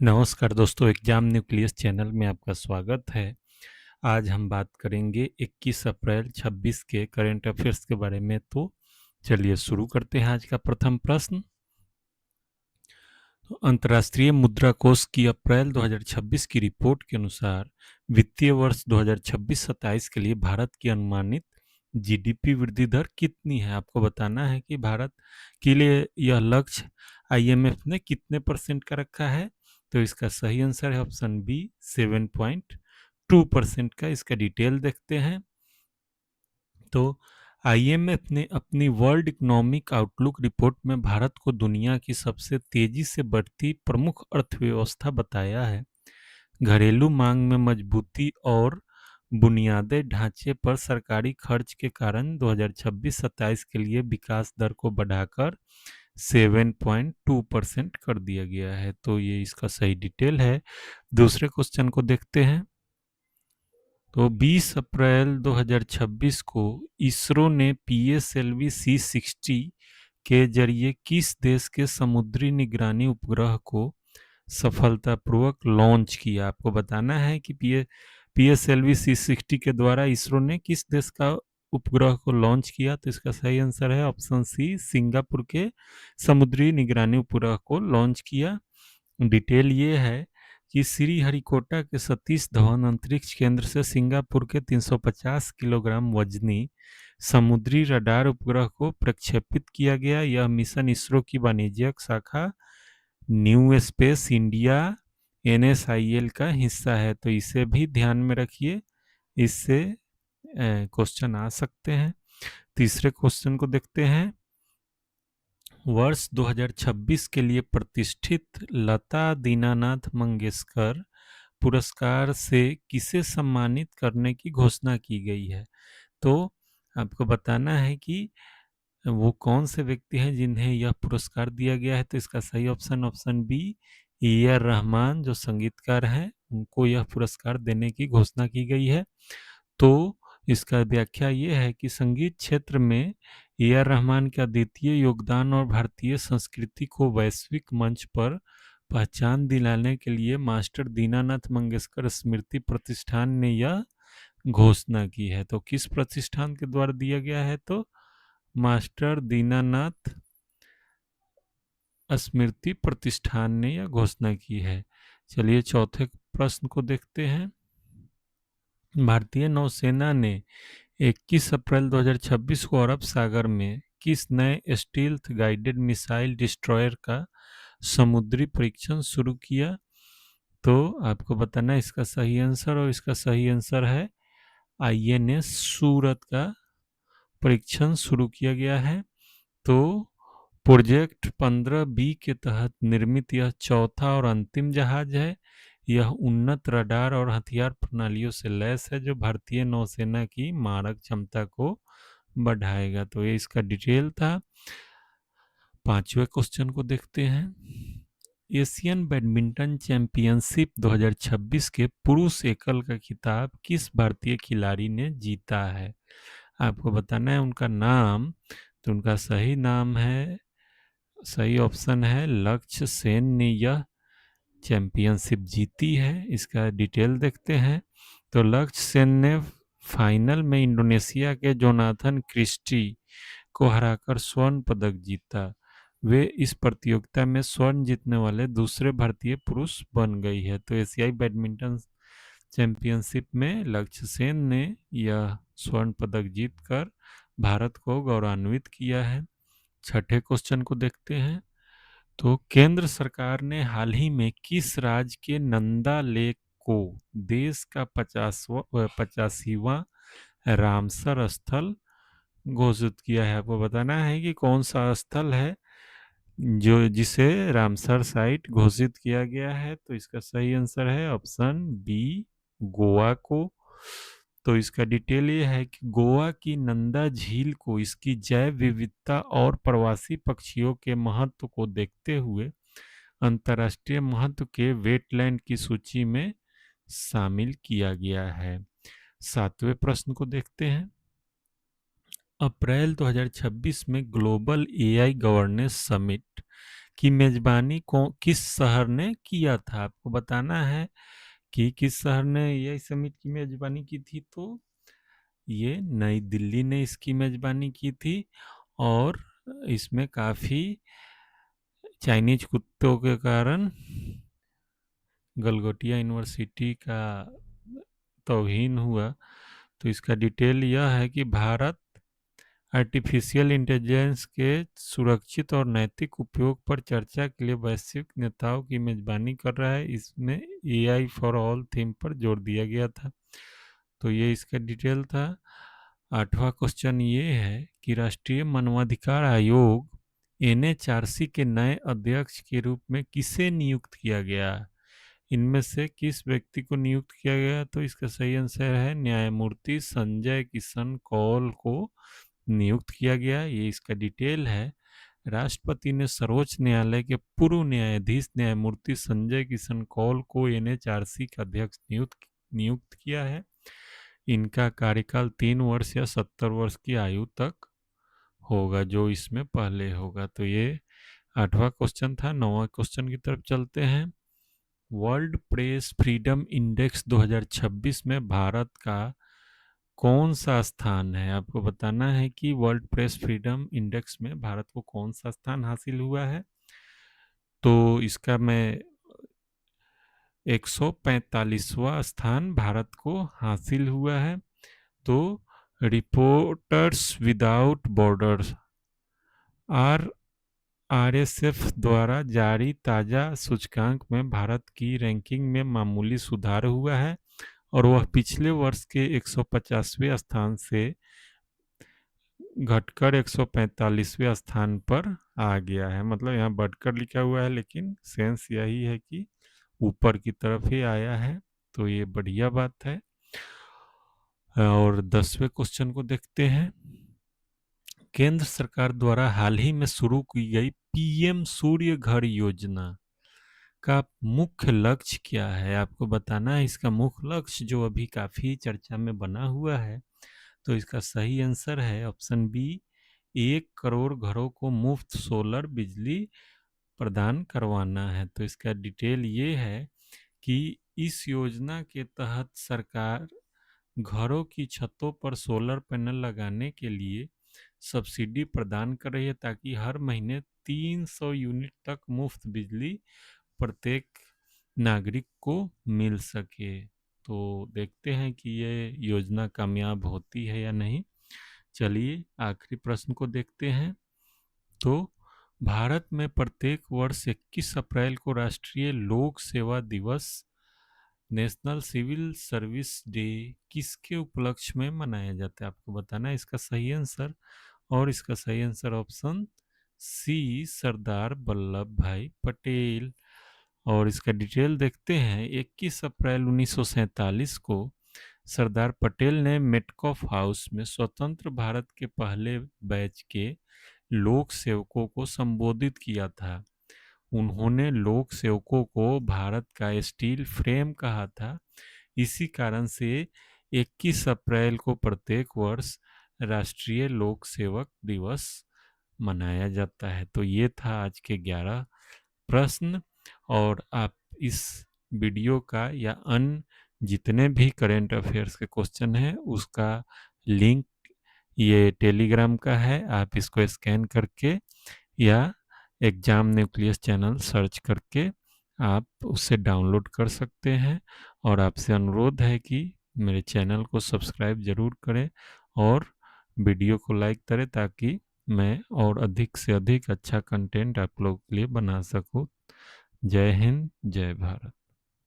नमस्कार दोस्तों, exam nucleus channel में आपका स्वागत है। आज हम बात करेंगे 21 अप्रैल 26 के करंट अफेयर्स के बारे में। तो चलिए शुरू करते हैं आज का प्रथम प्रश्न। तो अंतर्राष्ट्रीय मुद्रा कोष की अप्रैल 2026 की रिपोर्ट के अनुसार वित्तीय वर्ष 2026-27 के लिए भारत की अनुमानित जीडीपी वृद्धि दर कितनी है। आपको बताना है कि भारत के लिए यह लक्ष्य आईएमएफ ने कितने परसेंट का रखा है। तो इसका सही आंसर है ऑप्शन बी 7.2% का। इसका डिटेल देखते हैं। तो आईएमएफ ने अपनी वर्ल्ड इकोनॉमिक आउटलुक रिपोर्ट में भारत को दुनिया की सबसे तेजी से बढ़ती प्रमुख अर्थव्यवस्था बताया है। घरेलू मांग में मजबूती और बुनियादी ढांचे पर सरकारी खर्च के कारण 2026-27 के लिए विकास दर को बढ़ाकर 7.2% कर दिया गया है। तो ये इसका सही डिटेल है। दूसरे क्वेश्चन को देखते हैं। तो 20 अप्रैल 2026 को इसरो ने पीएसएलवी C60 के जरिए किस देश के समुद्री निगरानी उपग्रह को सफलतापूर्वक लॉन्च किया। आपको बताना है कि पीएसएलवी C60 के द्वारा इसरो ने किस देश का उपग्रह को लॉन्च किया। तो इसका सही आंसर है ऑप्शन सी, सिंगापुर के समुद्री निगरानी उपग्रह को लॉन्च किया। डिटेल ये है कि श्रीहरिकोटा के सतीश धवन अंतरिक्ष केंद्र से सिंगापुर के 350 किलोग्राम वजनी समुद्री रडार उपग्रह को प्रक्षेपित किया गया। यह मिशन इसरो की वाणिज्यिक शाखा न्यू स्पेस इंडिया NSIL का हिस्सा है। तो इसे भी ध्यान में रखिए, इससे क्वेश्चन आ सकते हैं। तीसरे क्वेश्चन को देखते हैं। वर्ष 2026 के लिए प्रतिष्ठित लता दीनानाथ मंगेशकर पुरस्कार से किसे सम्मानित करने की घोषणा की गई है। तो आपको बताना है कि वो कौन से व्यक्ति हैं जिन्हें यह पुरस्कार दिया गया है। तो इसका सही option b, A R Rahman जो संगीतकार हैं, उनको यह पुरस्कार देने की घोषणा की गई है। तो इसका व्याख्या ये है कि संगीत क्षेत्र में A R रहमान के अद्वितीय योगदान और भारतीय संस्कृति को वैश्विक मंच पर पहचान दिलाने के लिए मास्टर दीनानाथ मंगेशकर स्मृति प्रतिष्ठान ने यह घोषणा की है। तो किस प्रतिष्ठान के द्वारा दिया गया है। तो मास्टर दीनानाथ स्मृति प्रतिष्ठान ने यह घोषणा की है। चलिए चौथे प्रश्न को देखते हैं। भारतीय नौसेना ने 21 अप्रैल 2026 को अरब सागर में किस नए स्टील्थ गाइडेड मिसाइल डिस्ट्रॉयर का समुद्री परीक्षण शुरू किया। तो आपको बताना है इसका सही आंसर, और इसका सही आंसर है INS सूरत का परीक्षण शुरू किया गया है। तो प्रोजेक्ट 15B के तहत निर्मित यह चौथा और अंतिम जहाज है। यह उन्नत रडार और हथियार प्रणालियों से लैस है जो भारतीय नौसेना की मारक क्षमता को बढ़ाएगा। तो ये इसका डिटेल था। पांचवें क्वेश्चन को देखते हैं। एशियन बैडमिंटन चैंपियनशिप 2026 के पुरुष एकल का खिताब किस भारतीय खिलाड़ी ने जीता है। आपको बताना है उनका नाम। तो उनका सही नाम है, सही ऑप्शन है लक्ष्य सेन ने यह चैंपियनशिप जीती है। इसका डिटेल देखते हैं। तो लक्ष्य सेन ने फाइनल में इंडोनेशिया के जोनाथन क्रिस्टी को हराकर स्वर्ण पदक जीता। वे इस प्रतियोगिता में स्वर्ण जीतने वाले दूसरे भारतीय पुरुष बन गई है। तो एशियाई बैडमिंटन चैंपियनशिप में लक्ष्य सेन ने यह स्वर्ण पदक जीतकर भारत को गौरवान्वित किया है। छठे क्वेश्चन को देखते हैं। तो केंद्र सरकार ने हाल ही में किस राज्य के नंदा लेक को देश का 85वां रामसर स्थल घोषित किया है। आपको बताना है कि कौन सा स्थल है जो जिसे रामसर साइट घोषित किया गया है। तो इसका सही आंसर है ऑप्शन बी, गोवा को। तो इसका डिटेल ये है कि गोवा की नंदा झील को इसकी जैव विविधता और प्रवासी पक्षियों के महत्व को देखते हुए अंतर्राष्ट्रीय महत्व के वेटलैंड की सूची में शामिल किया गया है। सातवें प्रश्न को देखते हैं। अप्रैल 2026 में ग्लोबल AI गवर्नेंस समिट की मेजबानी किस शहर ने किया था? आपको बताना है कि किस शहर ने ये समिट की मेजबानी की थी। तो ये नई दिल्ली ने इसकी मेजबानी की थी और इसमें काफ़ी चाइनीज कुत्तों के कारण गलगोटिया यूनिवर्सिटी का तौहीन हुआ। तो इसका डिटेल यह है कि भारत आर्टिफिशियल इंटेलिजेंस के सुरक्षित और नैतिक उपयोग पर चर्चा के लिए वैश्विक नेताओं की मेजबानी कर रहा है। इसमें एआई फॉर ऑल थीम पर जोर दिया गया था। तो ये इसका डिटेल था। 8वां क्वेश्चन ये है कि राष्ट्रीय मानवाधिकार आयोग एनएचआरसी के नए अध्यक्ष के रूप में किसे नियुक्त किया गया? इनमें से किस व्यक्ति को नियुक्त किया गया? तो इसका सही आंसर है न्यायमूर्ति संजय किशन कौल को नियुक्त किया गया। ये इसका डिटेल है। राष्ट्रपति ने सर्वोच्च न्यायालय के पूर्व न्यायाधीश न्यायमूर्ति संजय किशन कौल को एनएचआरसी का अध्यक्ष नियुक्त किया है। इनका कार्यकाल 3 वर्ष या 70 वर्ष की आयु तक होगा, जो इसमें पहले होगा। तो ये 8वां क्वेश्चन था। 9वां क्वेश्चन की तरफ चलते हैं। वर्ल्ड प्रेस फ्रीडम इंडेक्स 2026 में भारत का कौन सा स्थान है? आपको बताना है कि वर्ल्ड प्रेस फ्रीडम इंडेक्स में भारत को कौन सा स्थान हासिल हुआ है। तो इसका मैं 145वां स्थान भारत को हासिल हुआ है। तो रिपोर्टर्स विदाउट बॉर्डर्स आरएसएफ द्वारा जारी ताज़ा सूचकांक में भारत की रैंकिंग में मामूली सुधार हुआ है और वह पिछले वर्ष के 150वें स्थान से घटकर 145वें स्थान पर आ गया है। मतलब यहाँ बढ़कर लिखा हुआ है, लेकिन सेंस यही है कि ऊपर की तरफ ही आया है। तो ये बढ़िया बात है। और 10वें क्वेश्चन को देखते हैं। केंद्र सरकार द्वारा हाल ही में शुरू की गई पीएम सूर्य घर योजना का मुख्य लक्ष्य क्या है? आपको बताना है इसका मुख्य लक्ष्य, जो अभी काफी चर्चा में बना हुआ है। तो इसका सही आंसर है ऑप्शन बी, 1 करोड़ घरों को मुफ्त सोलर बिजली प्रदान करवाना है। तो इसका डिटेल ये है कि इस योजना के तहत सरकार घरों की छतों पर सोलर पैनल लगाने के लिए सब्सिडी प्रदान कर रही है, ताकि हर महीने 300 यूनिट तक मुफ्त बिजली प्रत्येक नागरिक को मिल सके। तो देखते हैं कि ये योजना कामयाब होती है या नहीं। चलिए आखिरी प्रश्न को देखते हैं। तो भारत में प्रत्येक वर्ष 21 अप्रैल को राष्ट्रीय लोक सेवा दिवस नेशनल सिविल सर्विस डे किसके उपलक्ष्य में मनाया जाता है? आपको बताना है इसका सही आंसर। और इसका सही answer option C, Sardar Vallabh भाई पटेल। और इसका डिटेल देखते हैं। 21 अप्रैल 1947 को सरदार पटेल ने मेटकॉफ हाउस में स्वतंत्र भारत के पहले बैच के लोक सेवकों को संबोधित किया था। उन्होंने लोक सेवकों को भारत का स्टील फ्रेम कहा था। इसी कारण से 21 अप्रैल को प्रत्येक वर्ष राष्ट्रीय लोक सेवक दिवस मनाया जाता है। तो ये था आज के 11 प्रश्न। और आप इस वीडियो का या अन्य जितने भी करेंट अफेयर्स के क्वेश्चन हैं उसका लिंक ये टेलीग्राम का है। आप इसको स्कैन करके या एग्जाम न्यूक्लियस चैनल सर्च करके आप उससे डाउनलोड कर सकते हैं। और आपसे अनुरोध है कि मेरे चैनल को सब्सक्राइब ज़रूर करें और वीडियो को लाइक करें, ताकि मैं और अधिक से अधिक अच्छा कंटेंट आप लोगों के लिए बना सकूं। जय हिंद, जय भारत।